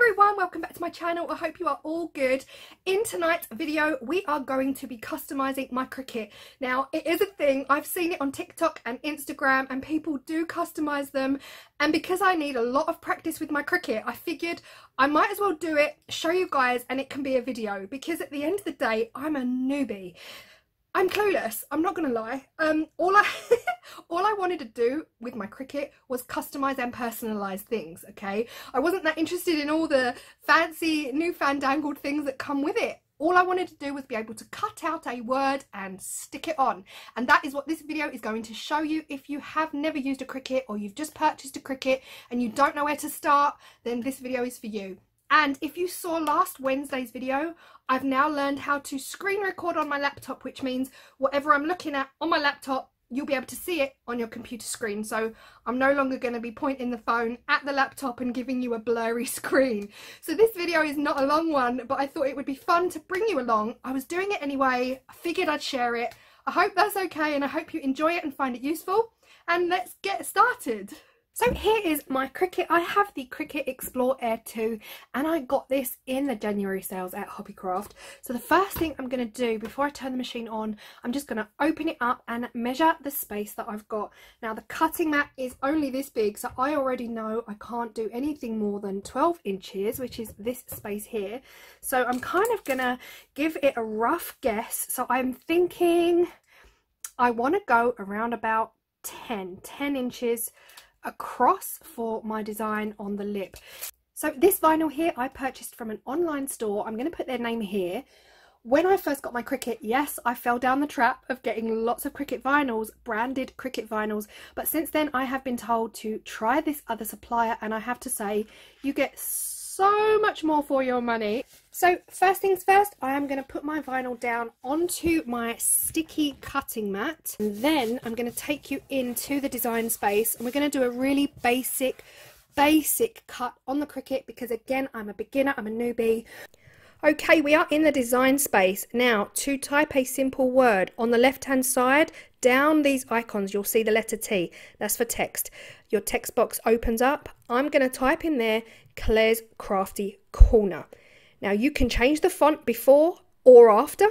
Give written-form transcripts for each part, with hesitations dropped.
everyone, welcome back to my channel. I hope you are all good. In tonight's video we are going to be customizing my Cricut. Now it is a thing, I've seen it on TikTok and Instagram and people do customize them, and because I need a lot of practice with my Cricut I figured I might as well do it, show you guys, and it can be a video because at the end of the day I'm a newbie. I'm clueless, I'm not gonna lie. All I wanted to do with my Cricut was customize and personalize things, okay? I wasn't that interested in all the fancy new fandangled things that come with it. All I wanted to do was be able to cut out a word and stick it on. And that is what this video is going to show you. If you have never used a Cricut or you've just purchased a Cricut and you don't know where to start, then this video is for you. And if you saw last Wednesday's video, I've now learned how to screen record on my laptop, which means whatever I'm looking at on my laptop, you'll be able to see it on your computer screen. So I'm no longer going to be pointing the phone at the laptop and giving you a blurry screen. So this video is not a long one, but I thought it would be fun to bring you along. I was doing it anyway. I figured I'd share it. I hope that's okay and I hope you enjoy it and find it useful. And let's get started. So here is my Cricut. I have the Cricut Explore Air 2 and I got this in the January sales at Hobbycraft. So the first thing I'm going to do before I turn the machine on, I'm just going to open it up and measure the space that I've got. Now the cutting mat is only this big, so I already know I can't do anything more than 12 inches, which is this space here. So I'm kind of going to give it a rough guess. So I'm thinking I want to go around about 10 inches across for my design on the lip. So this vinyl here I purchased from an online store. I'm going to put their name here. When I first got my Cricut, yes, I fell down the trap of getting lots of Cricut vinyls, branded Cricut vinyls, but since then I have been told to try this other supplier and I have to say you get so much more for your money. So first things first, I am going to put my vinyl down onto my sticky cutting mat, and then I'm going to take you into the design space and we're going to do a really basic cut on the Cricut because again I'm a beginner, I'm a newbie. Okay, we are in the design space. Now to type a simple word, on the left hand side down these icons you'll see the letter T, that's for text. Your text box opens up. I'm going to type in there Claire's Crafty Corner. Now you can change the font before or after.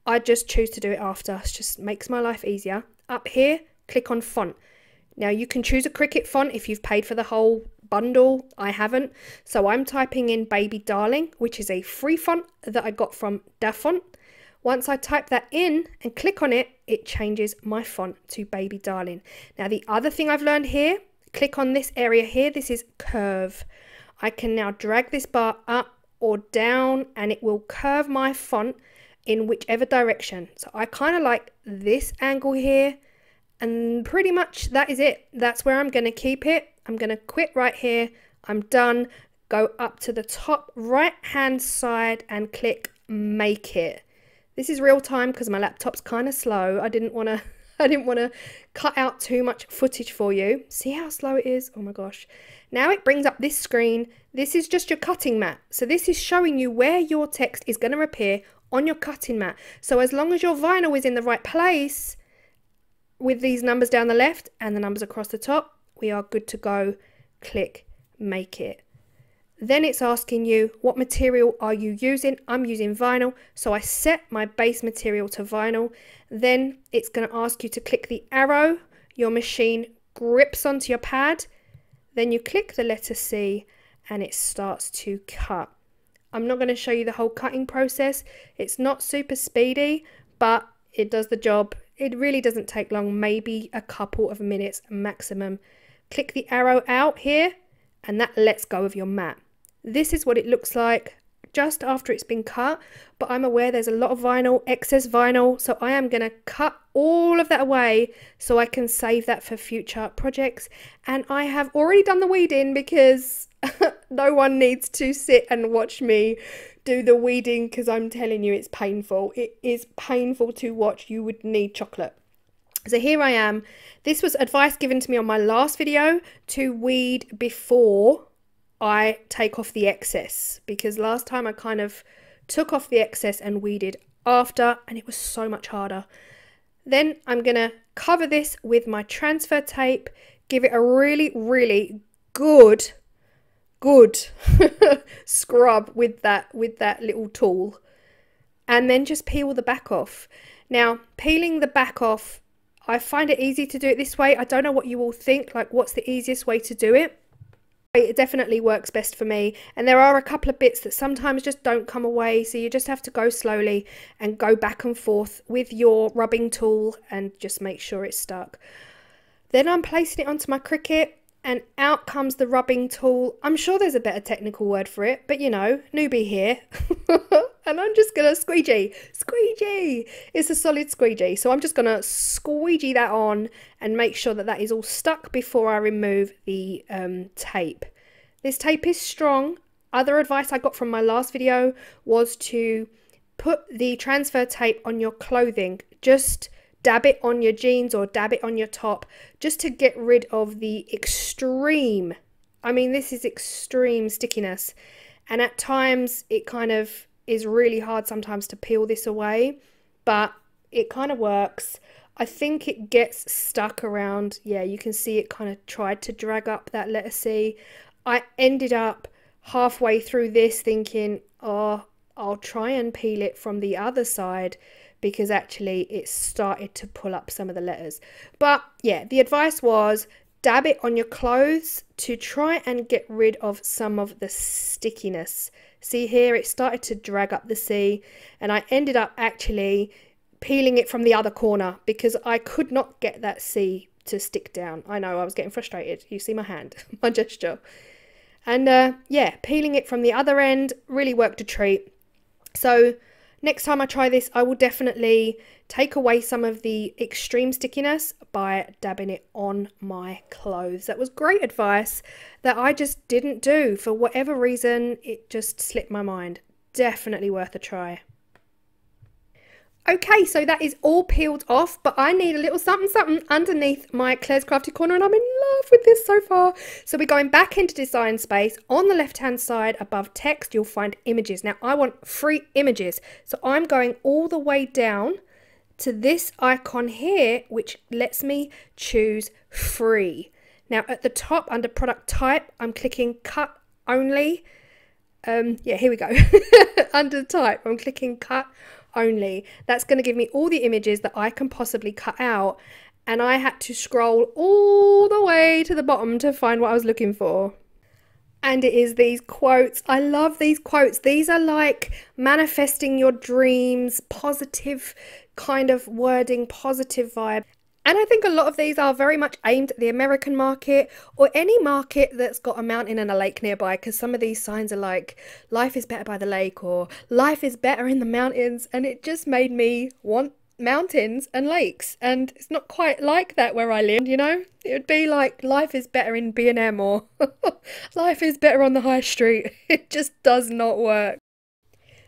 I just choose to do it after, it just makes my life easier. Up here click on font. Now you can choose a Cricut font if you've paid for the whole bundle. I haven't, so I'm typing in Baby Darling, which is a free font that I got from DaFont. Once I type that in and click on it, it changes my font to Baby Darling. Now the other thing I've learned here, click on this area here, this is curve. I can now drag this bar up or down and it will curve my font in whichever direction. So I kind of like this angle here, and pretty much that is it. That's where I'm going to keep it. I'm going to quit right here. I'm done. Go up to the top right hand side and click Make It. This is real time because my laptop's kind of slow. I didn't want to cut out too much footage for you. See how slow it is? Oh my gosh. Now it brings up this screen. This is just your cutting mat. So this is showing you where your text is going to appear on your cutting mat. So as long as your vinyl is in the right place with these numbers down the left and the numbers across the top, we are good to go. Click Make It. Then it's asking you what material are you using. I'm using vinyl, so I set my base material to vinyl. Then it's going to ask you to click the arrow. Your machine grips onto your pad. Then you click the letter C and it starts to cut. I'm not going to show you the whole cutting process. It's not super speedy, but it does the job. It really doesn't take long, maybe a couple of minutes maximum. Click the arrow out here and that lets go of your mat. This is what it looks like just after it's been cut, but I'm aware there's a lot of vinyl, excess vinyl, so I am going to cut all of that away so I can save that for future projects. And I have already done the weeding because no one needs to sit and watch me do the weeding because I'm telling you it's painful. It is painful to watch. You would need chocolate. So here I am. This was advice given to me on my last video to weed before I take off the excess, because last time I kind of took off the excess and weeded after and it was so much harder. Then I'm going to cover this with my transfer tape, give it a really good good scrub with that little tool, and then just peel the back off. Now, peeling the back off, I find it easy to do it this way. I don't know what you all think, like what's the easiest way to do it. It definitely works best for me, and there are a couple of bits that sometimes just don't come away, so you just have to go slowly and go back and forth with your rubbing tool and just make sure it's stuck. Then I'm placing it onto my Cricut, and out comes the rubbing tool. I'm sure there's a better technical word for it, but you know, newbie here. And I'm just gonna squeegee. It's a solid squeegee, so I'm just gonna squeegee that on and make sure that that is all stuck before I remove the tape. This tape is strong. Other advice I got from my last video was to put the transfer tape on your clothing. Just dab it on your jeans or dab it on your top, just to get rid of the extreme, I mean, this is extreme stickiness, and at times it kind of is really hard sometimes to peel this away, but it kind of works. I think it gets stuck around, yeah, you can see it kind of tried to drag up that letter C. I ended up halfway through this thinking, oh, I'll try and peel it from the other side, because actually it started to pull up some of the letters. But yeah, the advice was dab it on your clothes to try and get rid of some of the stickiness. See here, it started to drag up the C, and I ended up actually peeling it from the other corner because I could not get that C to stick down. I know, I was getting frustrated. You see my hand, my gesture. And yeah, peeling it from the other end really worked a treat. So next time I try this, I will definitely take away some of the extreme stickiness by dabbing it on my clothes. That was great advice that I just didn't do. For whatever reason, it just slipped my mind. Definitely worth a try. Okay, so that is all peeled off, but I need a little something underneath my Claire's Crafty Corner, and I'm in love with this so far. So we're going back into Design Space. On the left-hand side above text, you'll find images. Now, I want free images, so I'm going all the way down to this icon here, which lets me choose free. Now, at the top under Product Type, I'm clicking Cut Only. Yeah, here we go. Under Type, I'm clicking Cut Only. That's going to give me all the images that I can possibly cut out, and I had to scroll all the way to the bottom to find what I was looking for. And it is these quotes. I love these quotes. These are like manifesting your dreams, positive kind of wording, positive vibe. And I think a lot of these are very much aimed at the American market, or any market that's got a mountain and a lake nearby, because some of these signs are like, life is better by the lake, or life is better in the mountains, and it just made me want mountains and lakes, and it's not quite like that where I live, you know? It would be like, life is better in B&M, or life is better on the high street. It just does not work.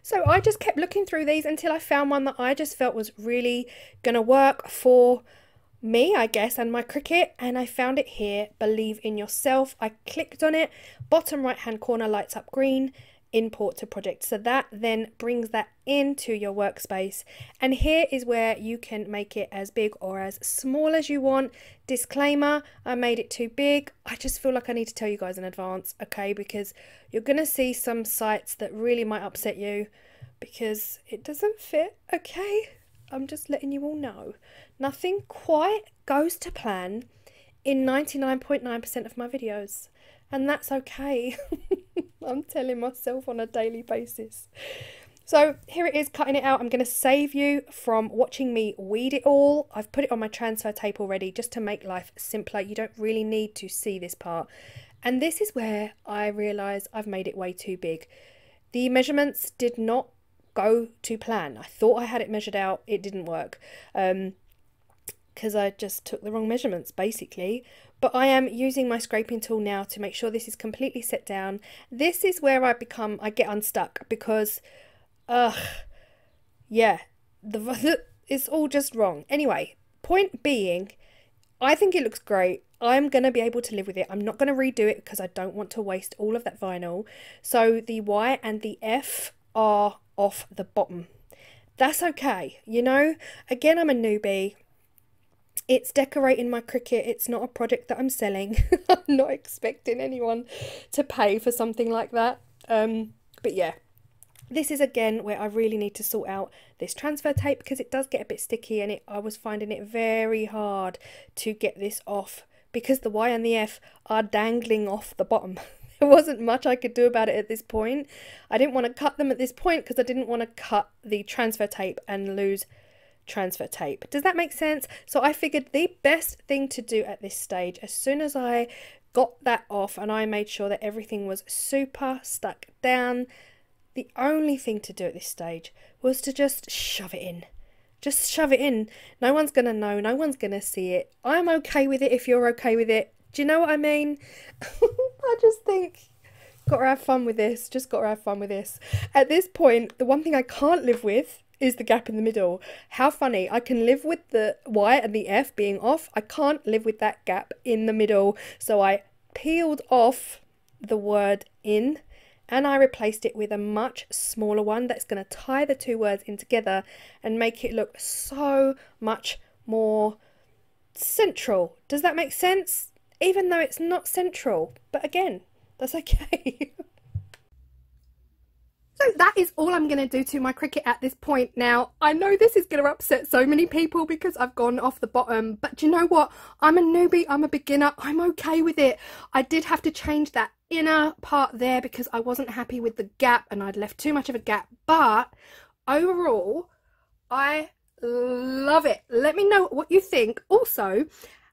So I just kept looking through these until I found one that I just felt was really gonna work for me, I guess, and my Cricut, and I found it here, Believe in Yourself. I clicked on it, bottom right hand corner lights up green, import to project. So that then brings that into your workspace, and here is where you can make it as big or as small as you want. Disclaimer, I made it too big. I just feel like I need to tell you guys in advance, okay, because you're gonna see some sites that really might upset you because it doesn't fit, okay? I'm just letting you all know. Nothing quite goes to plan in 99.9% of my videos, and that's okay. I'm telling myself on a daily basis. So here it is, cutting it out. I'm going to save you from watching me weed it all. I've put it on my transfer tape already just to make life simpler. You don't really need to see this part. And this is where I realise I've made it way too big. The measurements did not go to plan. I thought I had it measured out. It didn't work because I just took the wrong measurements basically. But I am using my scraping tool now to make sure this is completely set down. This is where I get unstuck because yeah, it's all just wrong. Anyway, point being, I think it looks great. I'm going to be able to live with it. I'm not going to redo it because I don't want to waste all of that vinyl. So the Y and the F are off the bottom. That's okay, you know? Again, I'm a newbie. It's decorating my Cricut. It's not a project that I'm selling. I'm not expecting anyone to pay for something like that. But yeah, this is again where I really need to sort out this transfer tape, because it does get a bit sticky, and I was finding it very hard to get this off because the Y and the F are dangling off the bottom. There wasn't much I could do about it at this point. I didn't want to cut them at this point because I didn't want to cut the transfer tape and lose transfer tape. Does that make sense? So I figured the best thing to do at this stage, as soon as I got that off and I made sure that everything was super stuck down, the only thing to do at this stage was to just shove it in. Just shove it in. No one's going to know. No one's going to see it. I'm okay with it if you're okay with it. Do you know what I mean? I just think, gotta have fun with this. Just gotta have fun with this. At this point, the one thing I can't live with is the gap in the middle. How funny. I can live with the Y and the F being off. I can't live with that gap in the middle. So I peeled off the word in, and I replaced it with a much smaller one that's going to tie the two words in together and make it look so much more central. Does that make sense? Even though it's not central. But again, that's okay. So that is all I'm going to do to my Cricut at this point. Now, I know this is going to upset so many people because I've gone off the bottom, but do you know what? I'm a newbie, I'm a beginner, I'm okay with it. I did have to change that inner part there because I wasn't happy with the gap and I'd left too much of a gap, but overall, I love it. Let me know what you think. Also,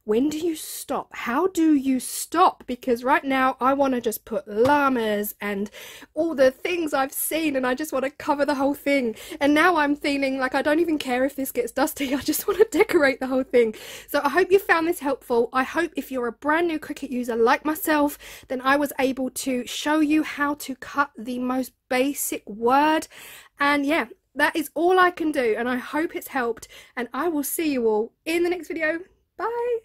when do you stop? How do you stop? Because right now I want to just put llamas and all the things I've seen, and I just want to cover the whole thing. And now I'm feeling like I don't even care if this gets dusty. I just want to decorate the whole thing. So I hope you found this helpful. I hope if you're a brand new Cricut user like myself, then I was able to show you how to cut the most basic word. And yeah, that is all I can do, and I hope it's helped, and I will see you all in the next video. Bye.